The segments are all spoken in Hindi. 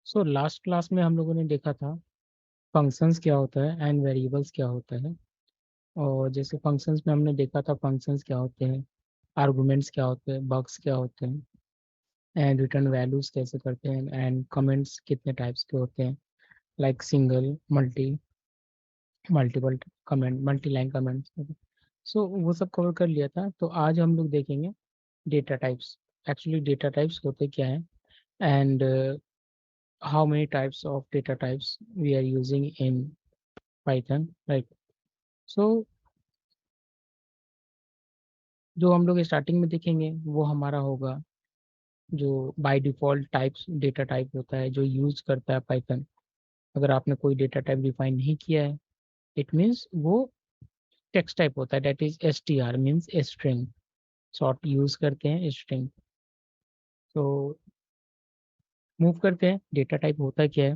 सो लास्ट क्लास में हम लोगों ने देखा था फंक्शंस क्या होता है एंड वेरिएबल्स क्या होता है। और जैसे फंक्शंस में हमने देखा था फंक्शंस क्या होते हैं, आर्गुमेंट्स क्या होते हैं, बग्स क्या होते हैं, एंड रिटर्न वैल्यूज कैसे करते हैं, एंड कमेंट्स कितने टाइप्स के होते हैं, like single, multiple comment, multi line comments. So वो सब कवर कर लिया था। तो आज हम लोग देखेंगे data types. Actually data types होते क्या है, and how many types of data types we are using in Python, right? So जो हम लोग स्टार्टिंग में देखेंगे वो हमारा होगा जो by default types data type होता है जो यूज करता है पाइथन। अगर आपने कोई डेटा टाइप डिफाइन नहीं किया है, इट मीन्स वो टेक्स्ट टाइप होता है, that is S T R means string, short use करते हैं स्ट्रिंग। तो मूव करते हैं, डेटा टाइप होता क्या है।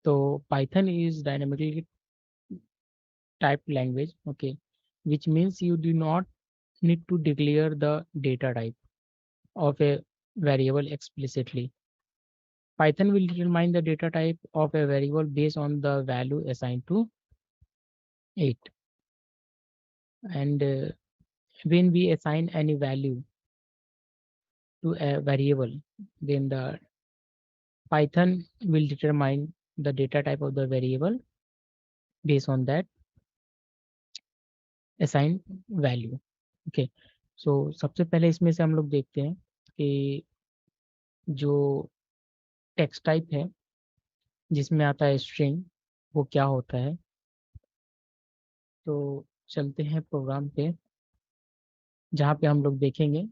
तो Python is dynamically typed language, okay, which means you do not need to declare the data type of a variable explicitly. Python will determine the data type of a variable based on the value assigned to it. And when we assign any value to a variable, then the Python will determine the data type of the variable based on that assigned value. Okay. So सबसे पहले इसमें से हम लोग देखते हैं कि जो टेक्स्ट टाइप है जिसमें आता है स्ट्रिंग, वो क्या होता है। तो चलते हैं प्रोग्राम पे, जहाँ पे हम लोग देखेंगे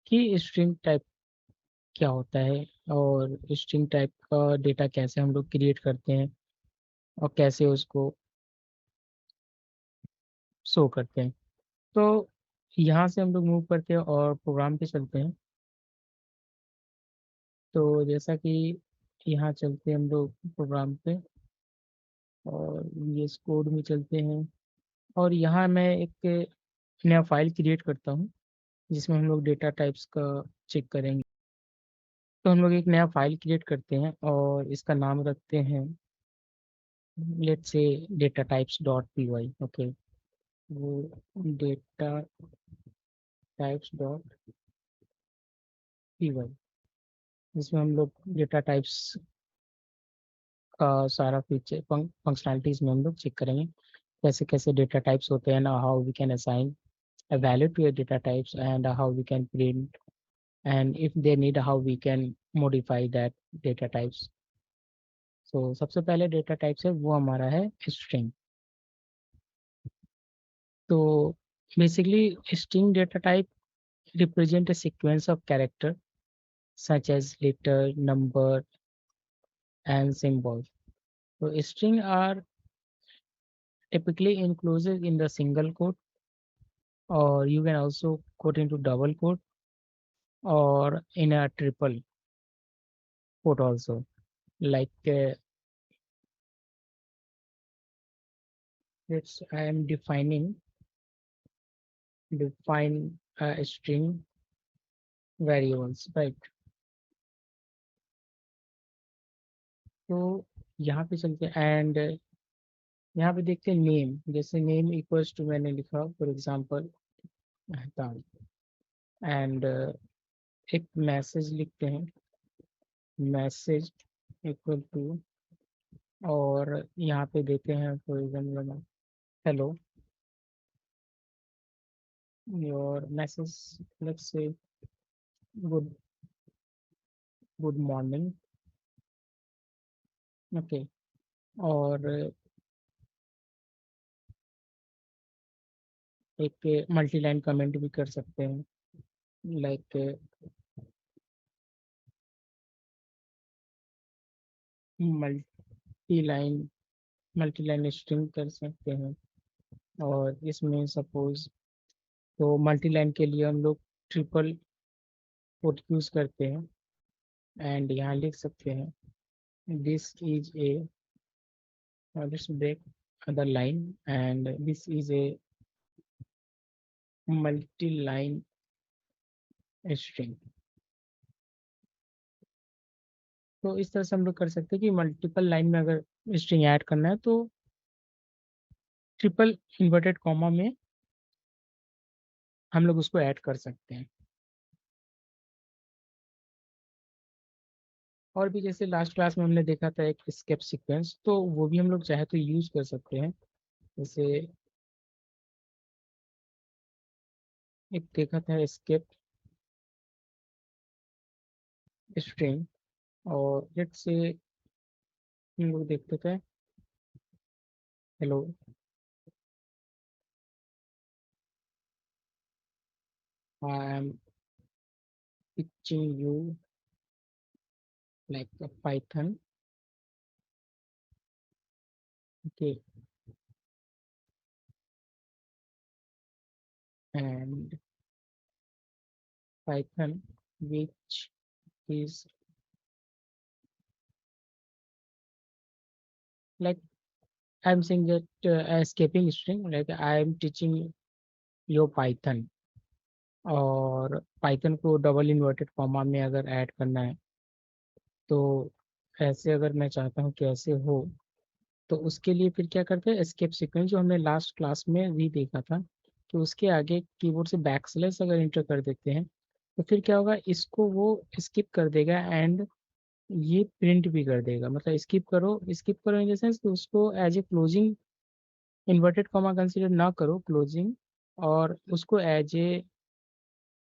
कि स्ट्रिंग टाइप क्या होता है और स्ट्रिंग टाइप का डेटा कैसे हम लोग क्रिएट करते हैं और कैसे उसको शो करते हैं। तो यहाँ से हम लोग मूव करते हैं और प्रोग्राम पे चलते हैं। तो जैसा कि यहाँ चलते हैं हम लोग प्रोग्राम पे और VS कोड में चलते हैं। और यहाँ मैं एक नया फाइल क्रिएट करता हूँ जिसमें हम लोग डेटा टाइप्स का चेक करेंगे। तो हम लोग एक नया फाइल क्रिएट करते हैं और इसका नाम रखते हैं, let's say data types dot P Y. Okay, वो data types dot P Y, जिसमें हम लोग डेटा टाइप्स का सारा फीचर फंक्शनैलिटीज में हम लोग चेक करेंगे कैसे कैसे डेटा टाइप्स होते हैं ना, how we can assign a value to your data types and how we can print, and if they need how we can modify that data types. So सबसे पहले डेटा टाइप्स है वो हमारा है स्ट्रिंग। तो basically string data type represent a sequence of character such as letter, number, and symbol. So string are typically enclosed in the single quote, or you can also quote into double quote or in a triple quote also. Like let's I am define a string variables, right? तो यहाँ पे चलते हैं एंड यहाँ पे देखते हैं नेम, जैसे नेम इक्वल्स टू मैंने लिखा फॉर एग्जांपल मेहताब, एंड एक मैसेज लिखते हैं, मैसेज इक्वल टू, और यहाँ पे देते हैं for example hello, your message, let's say good good morning. Okay, और एक मल्टी लाइन कमेंट भी कर सकते हैं, like multi line multi line string कर सकते हैं। और इसमें सपोज तो मल्टी लाइन के लिए हम लोग ट्रिपल कोट यूज करते हैं, एंड यहाँ लिख सकते हैं this is a, let's break other line, and this is a multi line string. तो इस तरह से हम लोग कर सकते हैं कि मल्टीपल लाइन में अगर स्ट्रिंग ऐड करना है तो ट्रिपल इन्वर्टेड कॉमा में हम लोग उसको ऐड कर सकते हैं। और भी जैसे लास्ट क्लास में हमने देखा था एक स्केप सीक्वेंस, तो वो भी हम लोग चाहे तो यूज कर सकते हैं। जैसे एक देखा था स्केप स्ट्रिंग, और लेट्स से हम लोग देखते थे hello I am teaching you like a python, okay, and python which is like I'm saying that escaping string, like I am teaching you python, और पाइथन को डबल इन्वर्टेड कॉमा में अगर ऐड करना है तो ऐसे अगर मैं चाहता हूँ कि ऐसे हो, तो उसके लिए फिर क्या करते हैं, एस्केप सीक्वेंस जो हमने लास्ट क्लास में भी देखा था, कि उसके आगे कीबोर्ड से बैक स्लैश अगर इंटर कर देते हैं तो फिर क्या होगा, इसको वो स्किप कर देगा एंड ये प्रिंट भी कर देगा। मतलब स्किप करो इन द सेंस कि उसको as a closing inverted comma consider ना करो क्लोजिंग, और उसको एज ए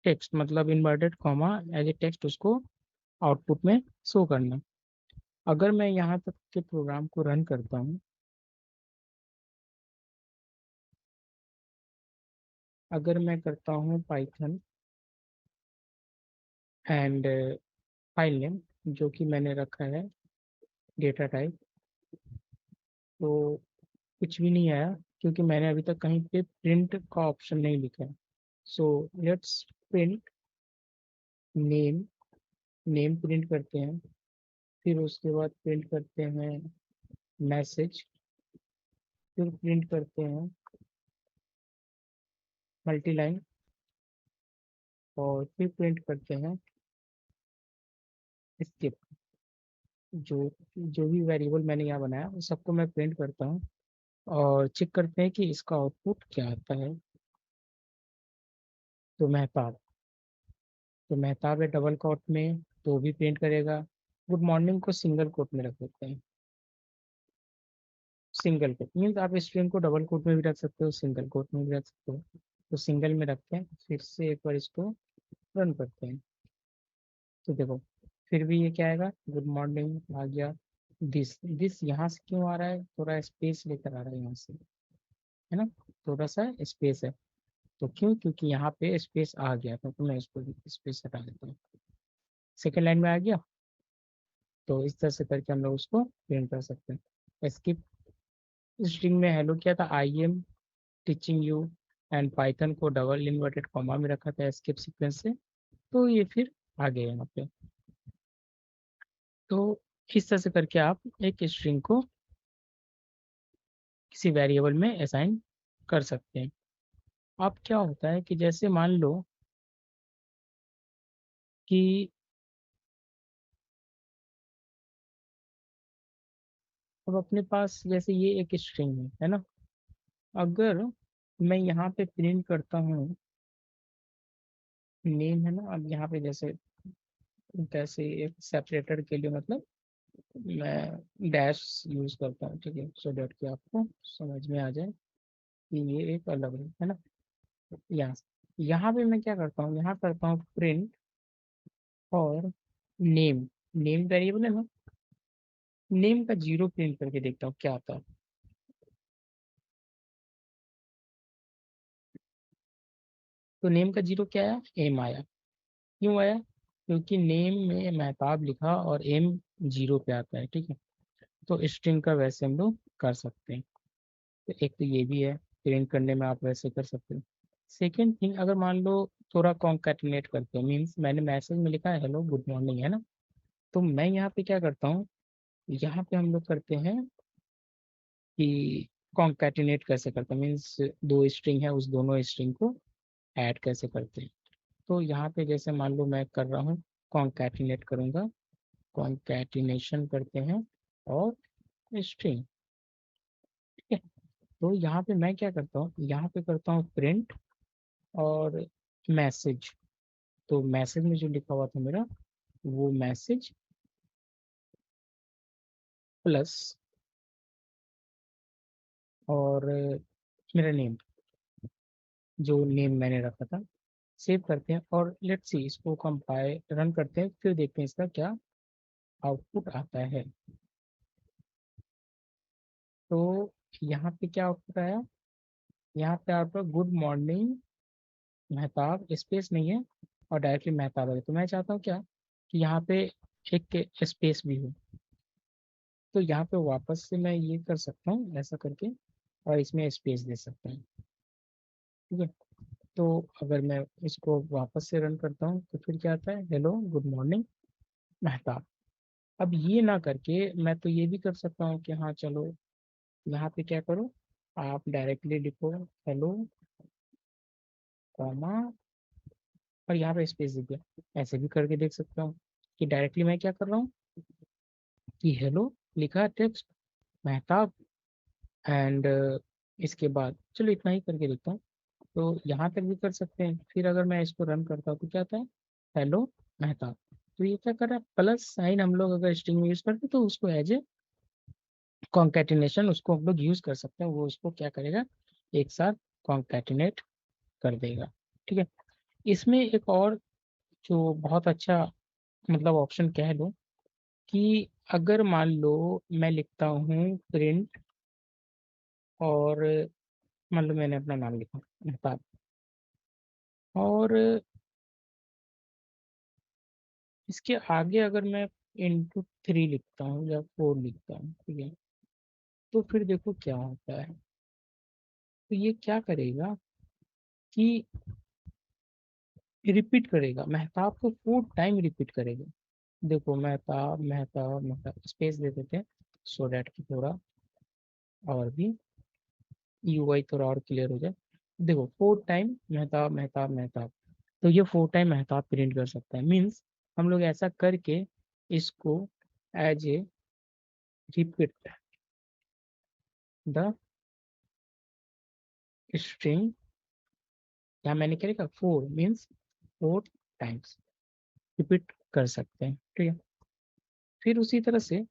टेक्स्ट, मतलब inverted comma as a text उसको आउटपुट में शो करना। अगर मैं यहाँ तक के प्रोग्राम को रन करता हूँ, अगर मैं करता हूँ पाइथन एंड फाइल नेम जो कि मैंने रखा है डेटा टाइप, तो कुछ भी नहीं आया क्योंकि मैंने अभी तक कहीं पे प्रिंट का ऑप्शन नहीं लिखा है। So let's print name, name print करते हैं, फिर उसके बाद प्रिंट करते हैं मैसेज, फिर प्रिंट करते हैं मल्टी लाइन, और फिर प्रिंट करते हैं स्किप। जो जो भी वेरिएबल मैंने यहाँ बनाया उस सबको मैं प्रिंट करता हूँ और चेक करते हैं कि इसका आउटपुट क्या आता है। तो महताब है डबल कोट में, तो भी प्रिंट करेगा। गुड मॉर्निंग को सिंगल कोट में रख देते हैं। सिंगल कोट मीन्स आप स्ट्रिंग को डबल कोट में भी रख सकते हो, सिंगल कोट में भी रख सकते हो। तो सिंगल में रखते हैं, फिर से एक बार इसको रन करते हैं। तो देखो फिर भी ये क्या आएगा, गुड मॉर्निंग आ गया। दिस दिस यहाँ से क्यों आ रहा है, थोड़ा स्पेस लेकर आ रहा है यहाँ से, है ना, थोड़ा सा स्पेस है। तो क्यों, क्योंकि यहाँ पे स्पेस आ गया था, तो मैं इसको स्पेस हटा देता हूँ। सेकेंड लाइन में आ गया। तो इस तरह से करके हम लोग उसको प्रिंट कर सकते हैं। स्किप स्ट्रिंग में हेलो किया था, I am teaching you, and Python को डबल इन्वर्टेड कॉमा में रखा था स्किप सीक्वेंस से, तो ये फिर आ गया यहाँ पे। तो इस तरह से करके आप एक स्ट्रिंग को किसी वेरिएबल में असाइन कर सकते हैं। अब क्या होता है कि जैसे मान लो कि अब अपने पास जैसे ये एक स्ट्रिंग है ना, अगर मैं यहाँ पे प्रिंट करता हूँ नेम, है ना, अब यहाँ पे जैसे कैसे एक सेपरेटर के लिए मतलब मैं डैश यूज करता हूँ, ठीक है, सो डैट कि आपको समझ में आ जाए कि ये एक अलग है ना। यहाँ यहाँ पे मैं क्या करता हूँ, यहाँ करता हूँ प्रिंट और नेम, नेम वेरिएबल है ना, नेम का जीरो प्रिंट करके देखता हूँ क्या आता है। तो नेम का जीरो क्या आया, एम आया। क्यों आया, क्योंकि नेम में महताब लिखा और एम जीरो पे आता है, ठीक है। तो स्ट्रिंग का वैसे हम लोग कर सकते हैं। तो एक तो ये भी है, प्रिंट करने में आप वैसे कर सकते हो। सेकेंड थिंग, अगर मान लो थोड़ा कॉन्कैटिनेट करते हैं, मीन्स मैंने मैसेज में लिखा है हेलो गुड मॉर्निंग, है ना, तो मैं यहाँ पे क्या करता हूँ, यहाँ पे हम लोग करते हैं कि कॉन्कैटिनेट कैसे करते हैं, मीन्स दो स्ट्रिंग है उस दोनों स्ट्रिंग को ऐड कैसे करते हैं। तो यहाँ पे जैसे मान लो मैं कर रहा हूँ कॉन्कैटिनेट करूँगा, कॉन्कैटिनेशन करते हैं और स्ट्रिंग। ठीक है, तो यहाँ पे मैं क्या करता हूँ, यहाँ पे करता हूँ प्रिंट और मैसेज। तो मैसेज में जो लिखा हुआ था मेरा, वो मैसेज प्लस और मेरा नेम, जो नेम मैंने रखा था। सेव करते हैं और लेट्स सी, इसको कंपाइल रन करते हैं, फिर देखते हैं इसका क्या आउटपुट आता है। तो यहाँ पे क्या आउटपुट आया, यहाँ पे आपका गुड मॉर्निंग मेहताब, स्पेस नहीं है और डायरेक्टली मेहताब है। तो मैं चाहता हूँ क्या कि यहाँ पे एक स्पेस भी हो, तो यहाँ पे वापस से मैं ये कर सकता हूँ ऐसा करके और इसमें स्पेस दे सकता हूँ। ठीक है, तो अगर मैं इसको वापस से रन करता हूँ तो फिर क्या आता है, हेलो गुड मॉर्निंग मेहताब। अब ये ना करके मैं तो ये भी कर सकता हूँ कि हाँ चलो यहाँ पे क्या करो, आप डायरेक्टली लिखो हेलो कॉमा और यहाँ पे स्पेस दे दिया। ऐसे भी करके देख सकता हूँ कि डायरेक्टली मैं क्या कर रहा हूँ कि हेलो लिखा टेक्स्ट मेहताब एंड इसके बाद चलो इतना ही करके देखता हूँ। तो यहाँ तक भी कर सकते हैं। फिर अगर मैं इसको रन करता हूँ तो क्या आता है, हेलो मेहताब। तो ये क्या कर रहा है, प्लस साइन हम लोग अगर स्ट्रिंग में यूज करते हैं तो उसको एज ए कॉन्कैटिनेशन उसको हम लोग यूज कर सकते हैं, वो उसको क्या करेगा, एक साथ कॉन्कैटिनेट कर देगा। ठीक है, इसमें एक और जो बहुत अच्छा मतलब ऑप्शन कह लो कि अगर मान लो मैं लिखता हूँ प्रिंट और मान लो मैंने अपना नाम लिखा मेहताब और इसके आगे अगर मैं इंटू 3 लिखता हूँ या 4 लिखता हूँ, ठीक है, तो फिर देखो क्या होता है। तो ये क्या करेगा कि रिपीट करेगा, मेहताब को 4 टाइम रिपीट करेगा। देखो मेहताब मेहताब मेहताब, स्पेस दे देते हैं सो डैट कि थोड़ा और भी यूआई थोड़ा और क्लियर हो जाए। देखो 4 टाइम मेहताब मेहताब मेहताब, तो ये 4 टाइम मेहताब प्रिंट कर सकता है। मीन्स हम लोग ऐसा करके इसको as a repeat the string, यहाँ मैंने क्या लिखा 4 मीन्स 4 टाइम्स रिपीट कर सकते हैं। ठीक है, फिर उसी तरह से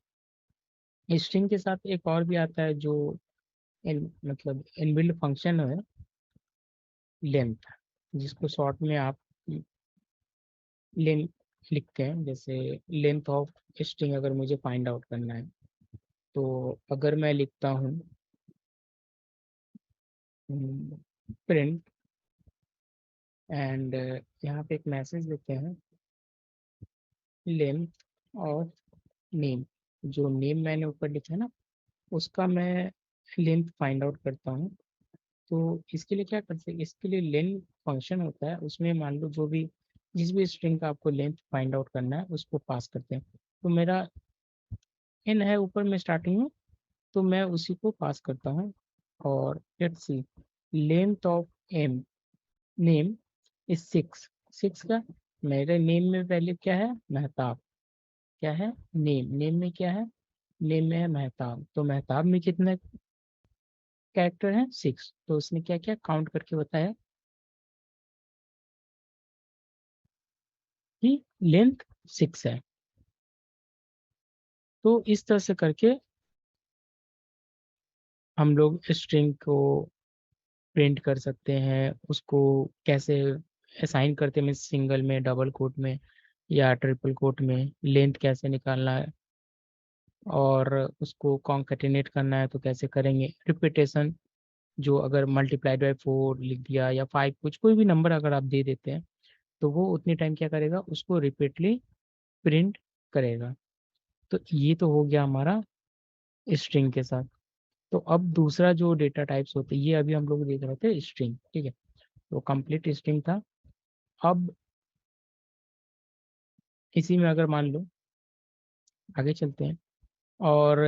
स्ट्रिंग के साथ एक और भी आता है जो मतलब इनबिल्ट फंक्शन है, लेंथ, जिसको शॉर्ट में आप लेंथ लिखते हैं। जैसे लेंथ ऑफ स्ट्रिंग अगर मुझे फाइंड आउट करना है, तो अगर मैं लिखता हूँ प्रिंट एंड यहाँ पे एक मैसेज देते हैं लेंथ ऑफ नेम, जो नेम मैंने ऊपर लिखा है ना उसका मैं लेंथ फाइंड आउट करता हूँ। तो इसके लिए क्या करते हैं, इसके लिए लेंथ फंक्शन होता है, उसमें मान लो जो भी जिस भी स्ट्रिंग का आपको लेंथ फाइंड आउट करना है उसको पास करते हैं। तो मेरा एन है ऊपर में स्टार्टिंग में, तो मैं उसी को पास करता हूँ और let's see length of M name is 6। 6 का मेरे नेम में पहले क्या है, मेहताब, क्या है नेम, नेम में क्या है, नेम में है मेहताब, तो मेहताब में कितने कैरेक्टर हैं, 6। तो उसने क्या क्या काउंट करके बताया कि लेंथ 6 है। तो इस तरह से करके हम लोग स्ट्रिंग को प्रिंट कर सकते हैं। उसको कैसे असाइन करते हैं, सिंगल में, डबल कोट में या ट्रिपल कोट में, लेंथ कैसे निकालना है और उसको कॉन्केटिनेट करना है तो कैसे करेंगे। रिपीटेशन, जो अगर मल्टीप्लाइड बाई 4 लिख दिया या 5, कुछ कोई भी नंबर अगर आप दे देते हैं तो वो उतनी टाइम क्या करेगा, उसको रिपीटली प्रिंट करेगा। तो ये तो हो गया हमारा स्ट्रिंग के साथ। तो अब दूसरा जो डेटा टाइप्स होते हैं, ये अभी हम लोग देख रहे थे स्ट्रिंग, ठीक है, तो कंप्लीट स्ट्रिंग था। अब इसी में अगर मान लो आगे चलते हैं और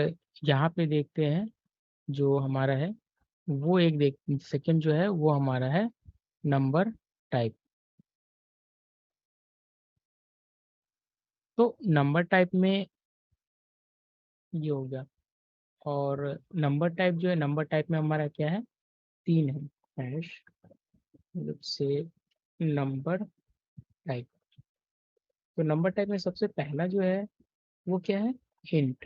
यहाँ पे देखते हैं जो हमारा है वो एक देख सेकेंड जो है वो हमारा है नंबर टाइप। तो नंबर टाइप में ये हो गया। और नंबर टाइप जो है, नंबर टाइप में हमारा क्या है, 3 है। हैश से नंबर टाइप। तो नंबर टाइप में सबसे पहला जो है वो क्या है, हिंट।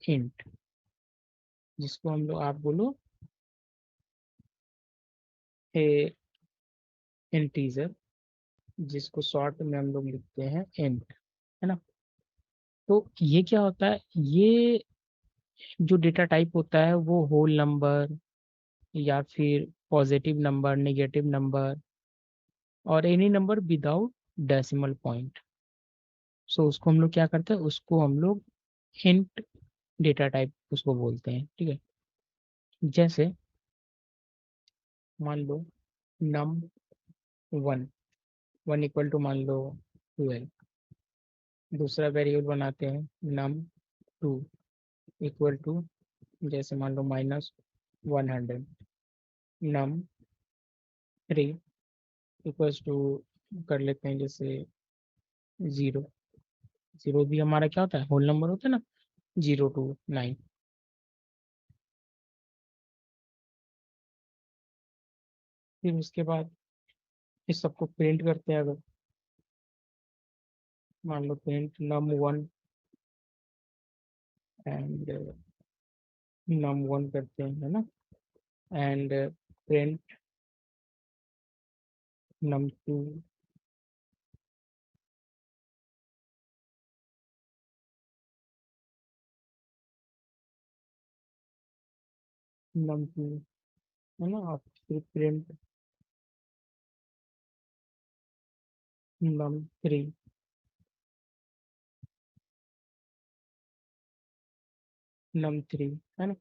हिंट जिसको हम लोग, आप बोलो इंटीजर, जिसको शॉर्ट में हम लोग लिखते हैं इंट, है ना। तो ये क्या होता है, ये जो डेटा टाइप होता है वो होल नंबर या फिर पॉजिटिव नंबर, नेगेटिव नंबर और any number without decimal point. So उसको हम लोग क्या करते हैं, उसको हम लोग हिंट डेटा टाइप उसको बोलते हैं, ठीक है। जैसे मान लो num one, one equal to मान लो 12। दूसरा वेरिएबल बनाते हैं नम टू इक्वल टू, जैसे मान लो -100। नम थ्री इक्वल्स टू कर लेते हैं जैसे 0। 0 भी हमारा क्या होता है, होल नंबर होता है ना, 0 to 9। फिर उसके बाद इस सबको प्रिंट करते हैं। अगर मान लो print num one and num one करते हैं, है ना। And print num two, num two, है ना। और फिर print num three, num three, है ना।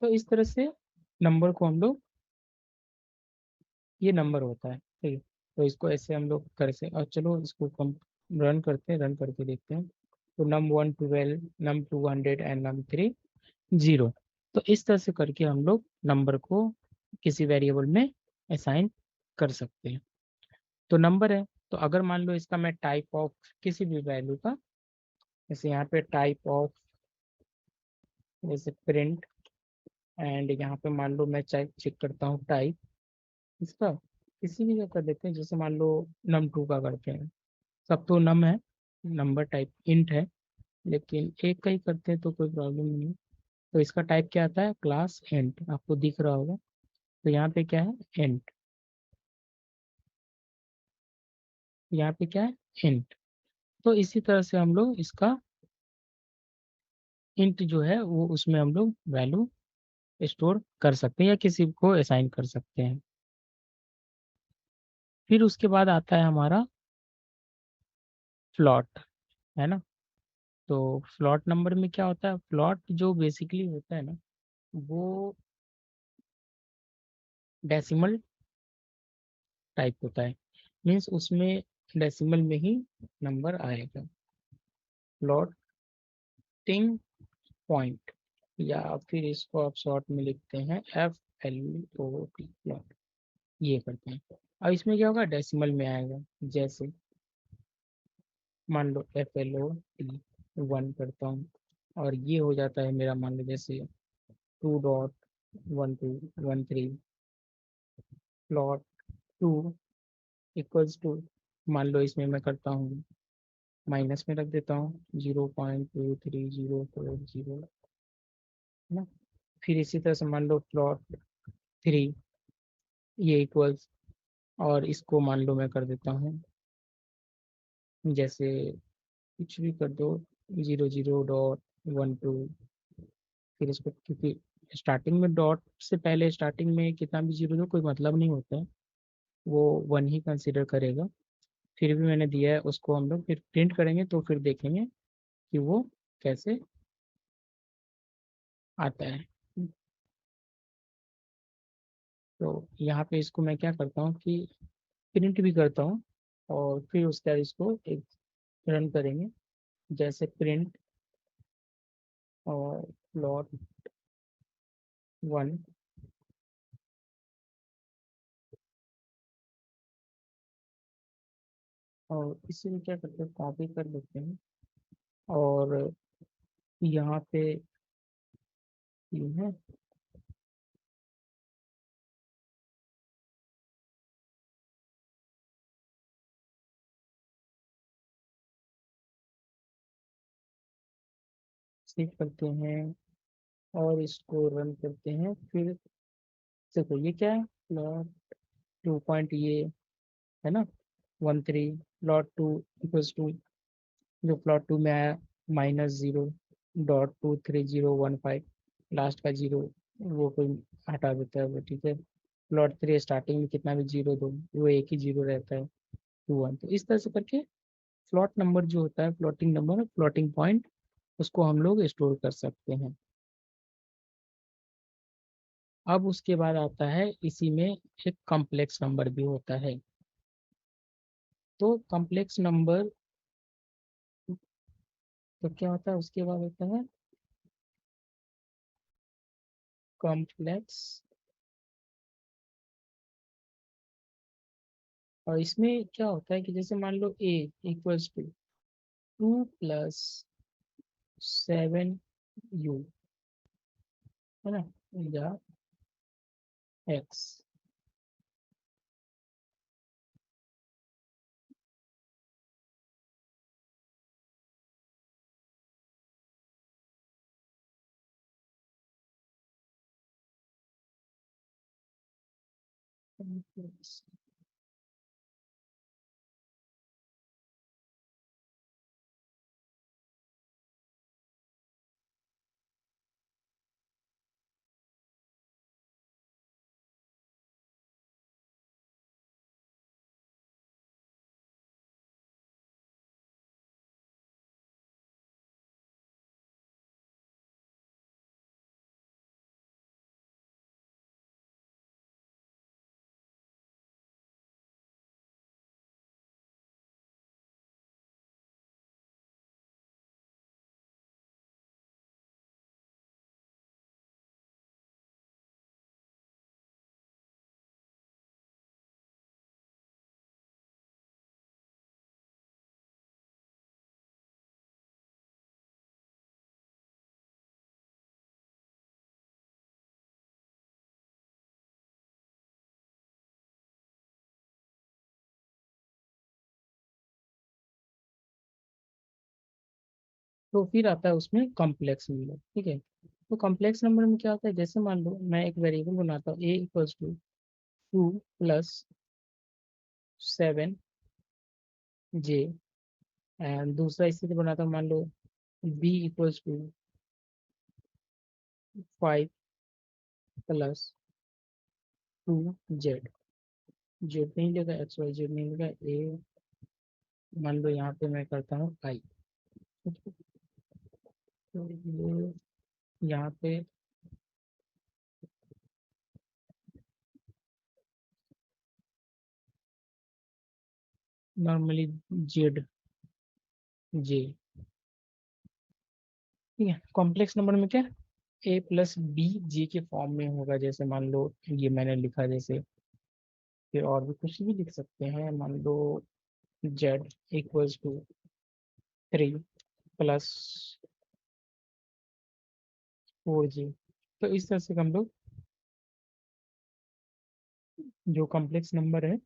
तो इस तरह से नंबर को हम लोग, ये नंबर होता है, ठीक है। तो इसको ऐसे हम लोग कर से, और चलो इसको कम रन करते हैं, रन करके देखते हैं। तो num one 12, num 200 and num three 0। तो इस तरह से करके हम लोग नंबर को किसी वेरिएबल में असाइन कर सकते हैं। तो नंबर है, तो अगर मान लो इसका मैं टाइप ऑफ किसी भी वैल्यू का, जैसे यहाँ पे टाइप ऑफ, जैसे प्रिंट, एंड यहाँ पे मान लो मैं चेक चेक करता हूँ टाइप इसका, किसी भी का कर देते हैं, जैसे मान लो नम टू का करते हैं। सब तो नम है, नंबर टाइप इंट है, लेकिन एक का ही करते हैं तो कोई प्रॉब्लम नहीं है। तो इसका टाइप क्या आता है, क्लास इंट, आपको दिख रहा होगा। तो यहाँ पे क्या है, इंट। यहाँ पे क्या है, इंट। तो इसी तरह से हम लोग इसका इंट जो है वो, उसमें हम लोग वैल्यू स्टोर कर सकते हैं या किसी को असाइन कर सकते हैं। फिर उसके बाद आता है हमारा फ्लॉट, है ना। तो फ्लॉट नंबर में क्या होता है, फ्लॉट जो बेसिकली होता है ना, वो डेसिमल टाइप होता है। मीन्स उसमें डेसिमल में ही नंबर आएगा। फ्लोटिंग पॉइंट, या फिर इसको आप शॉर्ट में लिखते हैं FLOT, फ्लॉट, ये करते हैं। अब इसमें क्या होगा, डेसिमल में आएगा। जैसे मान लो FLOT 1 करता हूँ, और ये हो जाता है मेरा, मान लो जैसे 2.1213, प्लॉट 2 इक्वल्स टू, मान लो इसमें मैं करता हूँ माइनस में रख देता हूँ 0.23040, है ना। फिर इसी तरह से मान लो प्लॉट 3, ये इक्वल्स, और इसको मान लो मैं कर देता हूँ जैसे कुछ भी कर दो, 00.12। फिर इसको, क्योंकि स्टार्टिंग में डॉट से पहले स्टार्टिंग में कितना भी जीरो दो कोई मतलब नहीं होता है, वो वन ही कंसिडर करेगा। फिर भी मैंने दिया है, उसको हम लोग फिर प्रिंट करेंगे तो फिर देखेंगे कि वो कैसे आता है। तो यहाँ पे इसको मैं क्या करता हूँ कि प्रिंट भी करता हूँ, और फिर उसके बाद इसको एक रन करेंगे, जैसे प्रिंट और प्लॉट 1, और इसी में क्या करते हैं, कॉपी कर देते हैं और यहाँ पे ये है, सेव करते हैं और इसको रन करते हैं। फिर देखो ये क्या है, प्लॉट 2 पॉइंट ये है ना, 13, प्लॉट 2 इक्वल्स टू, जो प्लॉट 2 में आया -0.23015, लास्ट का जीरो वो कोई हटा देता है वो, ठीक है। प्लॉट 3 स्टार्टिंग में कितना भी जीरो दो वो एक ही जीरो रहता है, 2 1। तो इस तरह से करके प्लॉट नंबर जो होता है, प्लॉटिंग नंबर, प्लॉटिंग पॉइंट, उसको हम लोग स्टोर कर सकते हैं। अब उसके बाद आता है इसी में एक कॉम्प्लेक्स नंबर भी होता है। तो कॉम्प्लेक्स नंबर, तो क्या होता है उसके बाद होता है कॉम्प्लेक्स, और इसमें क्या होता है कि जैसे मान लो ए इक्वल्स टू 2 + 7 u, है ना, या एक्स। तो फिर आता है उसमें कॉम्प्लेक्स नंबर, ठीक है। तो कॉम्प्लेक्स नंबर में क्या होता है, जैसे मान लो मैं एक वेरिएबल बनाता हूँ a equals to 2 + 7 j, and दूसरा इसी से बनाता हूँ, मान लो b equals to 5 + 2 z. Z नहीं लेगा, एक्स वाई जेड नहीं लेगा, ए मान लो यहाँ पे मैं करता हूँ आई। तो ये यहाँ पे नॉर्मली जेड जे, ठीक है। कॉम्प्लेक्स नंबर में क्या, A + B G के फॉर्म में होगा, जैसे मान लो ये मैंने लिखा जैसे। फिर और भी कुछ भी लिख सकते हैं, मान लो Z = 3 + 4G। तो इस तरह से हम लोग जो कॉम्प्लेक्स नंबर है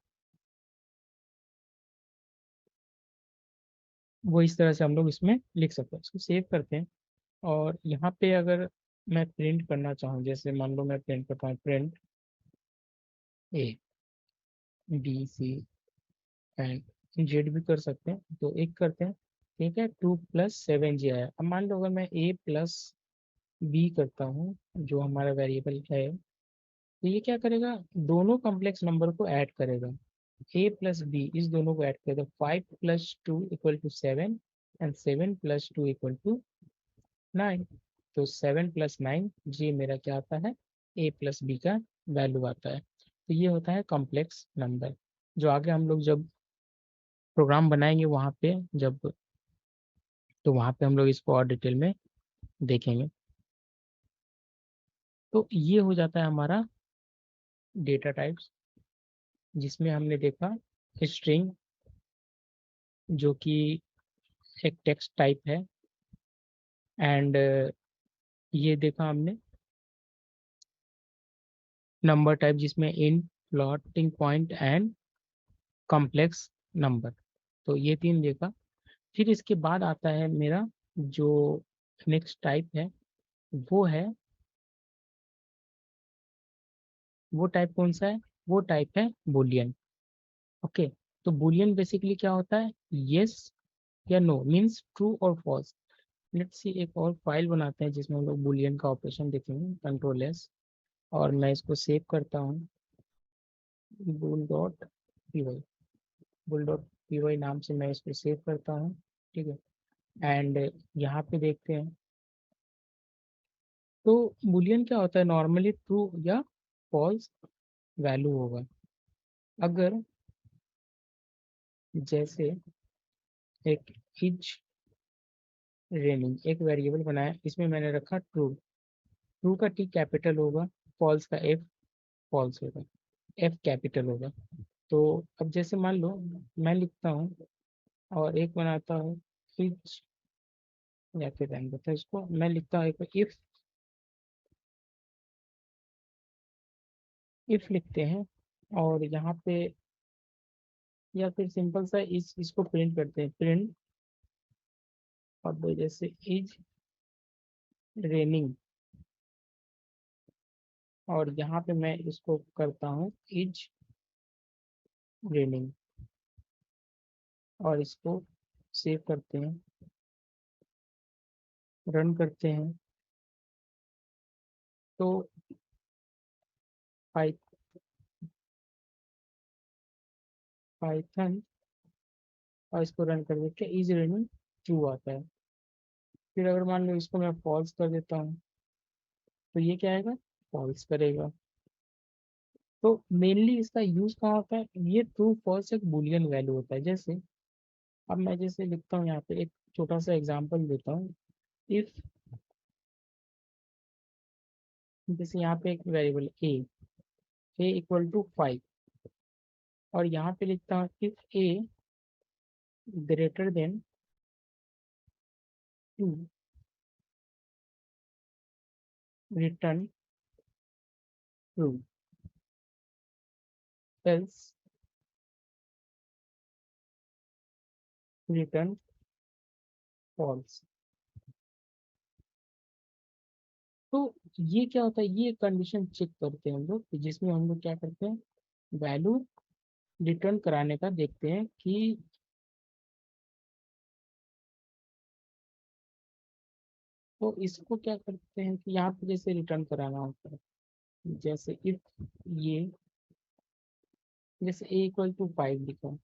वो इस तरह से हम लोग इसमें लिख सकते हैं। इसको सेव करते हैं और यहाँ पे अगर मैं प्रिंट करना चाहूँ, जैसे मान लो मैं प्रिंट करता हूँ, print A B C and Z भी कर सकते हैं, तो एक करते हैं, ठीक है। 2 + 7 जे आया। अब मान लो अगर मैं A + B करता हूँ, जो हमारा वेरिएबल है, तो ये क्या करेगा, दोनों कॉम्प्लेक्स नंबर को ऐड करेगा। A + B इस दोनों को ऐड करेगा, 5 + 2 = 7 एंड 7 + 2 = 9। तो 7 + 9 ये मेरा क्या आता है, A + B का वैल्यू आता है। तो ये होता है कॉम्प्लेक्स नंबर, जो आगे हम लोग जब प्रोग्राम बनाएंगे वहाँ पे, जब, तो वहाँ पे हम लोग इसको और डिटेल में देखेंगे। तो ये हो जाता है हमारा डेटा टाइप्स, जिसमें हमने देखा स्ट्रिंग, जो कि एक टेक्स्ट टाइप है। एंड ये देखा हमने नंबर टाइप, जिसमें int, floating point and complex number. तो ये तीन देखा। फिर इसके बाद आता है मेरा जो नेक्स्ट टाइप है, वो है, वो टाइप कौन सा है? वो टाइप है बूलियन। ओके। तो बूलियन बेसिकली क्या होता है? यस या नो, मीन्स ट्रू और फॉल्स। लेट्स सी, एक और फाइल बनाते हैं जिसमें हम लोग बूलियन का ऑपरेशन देखेंगे, कंट्रोल एस, और मैं इसको सेव करता हूँ, bull dot P Y, bull dot P Y नाम से मैं इसको सेव करता हूँ। ठीक है। एंड यहाँ पे देखते हैं, तो बूलियन क्या होता है? नॉर्मली ट्रू या फॉल्स वैल्यू होगा। अगर जैसे एक इज रेनिंग, एक वेरिएबल बनाया, इसमें मैंने रखा ट्रू, ट्रू का टी कैपिटल होगा, फॉल्स का एफ फॉल्स होगा, एफ कैपिटल होगा। तो अब जैसे मान लो मैं लिखता हूँ और एक बनाता हूँ इज, या फिर रहने देता हूँ इसको, मैं लिखता हूँ एक इफ लिखते हैं, और यहाँ पे, या फिर सिंपल सा इस इसको प्रिंट करते हैं, प्रिंट, और जैसे इज रेनिंग, और यहाँ पे मैं इसको करता हूँ इज रेनिंग, और इसको सेव करते हैं, रन करते हैं। तो पाइथन, और इसको रन कर देते इज रेनिंग, ट्रू आता है। फिर अगर मान लो इसको मैं फॉल्स कर देता हूँ, तो ये क्या आएगा? फॉल्स करेगा। तो मेनली इसका यूज कहाँ होता है? ये ट्रू फॉल्स एक बुलियन वैल्यू होता है। जैसे अब मैं जैसे लिखता हूँ, यहाँ पे एक छोटा सा एग्जांपल देता हूँ। इफ, जैसे यहाँ पे एक वेरिएबल ए इक्वल टू 5, और यहाँ पे लिखता हूँ if a greater than 2, return true, else return false. तो ये क्या होता है? ये कंडीशन चेक करते हैं हम लोग, जिसमें हम लोग क्या करते हैं, वैल्यू रिटर्न कराने का देखते हैं कि, तो इसको क्या करते हैं कि यहाँ पे जैसे रिटर्न कराना होता है, जैसे इफ ये, जैसे ए इक्वल टू 5 लिखा,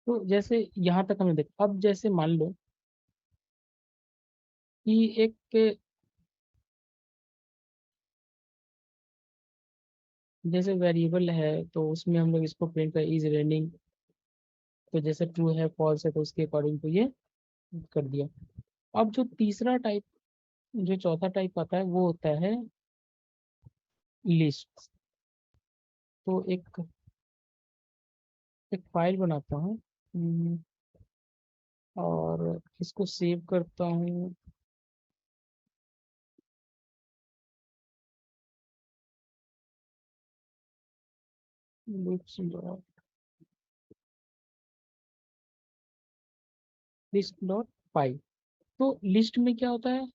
तो जैसे यहाँ तक हमने देखा। अब जैसे मान लो कि एक, जैसे वेरिएबल है, तो उसमें हम लोग इसको प्रिंट कर इज रेनिंग, तो जैसे ट्रू है फॉल्स है तो उसके अकॉर्डिंग तो ये कर दिया। अब जो तीसरा टाइप, जो चौथा टाइप आता है, वो होता है लिस्ट। तो एक एक फाइल बनाता हूँ, और इसको सेव करता हूँ। लिस्ट डॉट पाई। तो लिस्ट में क्या होता है?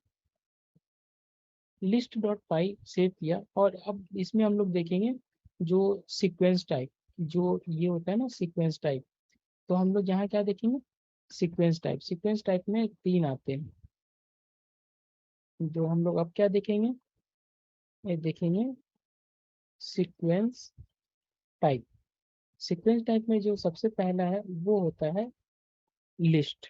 लिस्ट डॉट पाई सेव किया, और अब इसमें हम लोग देखेंगे जो सीक्वेंस टाइप, जो ये होता है ना सीक्वेंस टाइप। तो हम लोग यहाँ क्या देखेंगे? Sequence type. सीक्वेंस टाइप में तीन आते हैं, जो हम लोग अब क्या देखेंगे, ये देखेंगे सीक्वेंस टाइप। सीक्वेंस टाइप में जो सबसे पहला है वो होता है लिस्ट।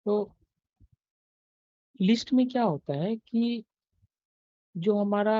तो लिस्ट में क्या होता है कि जो हमारा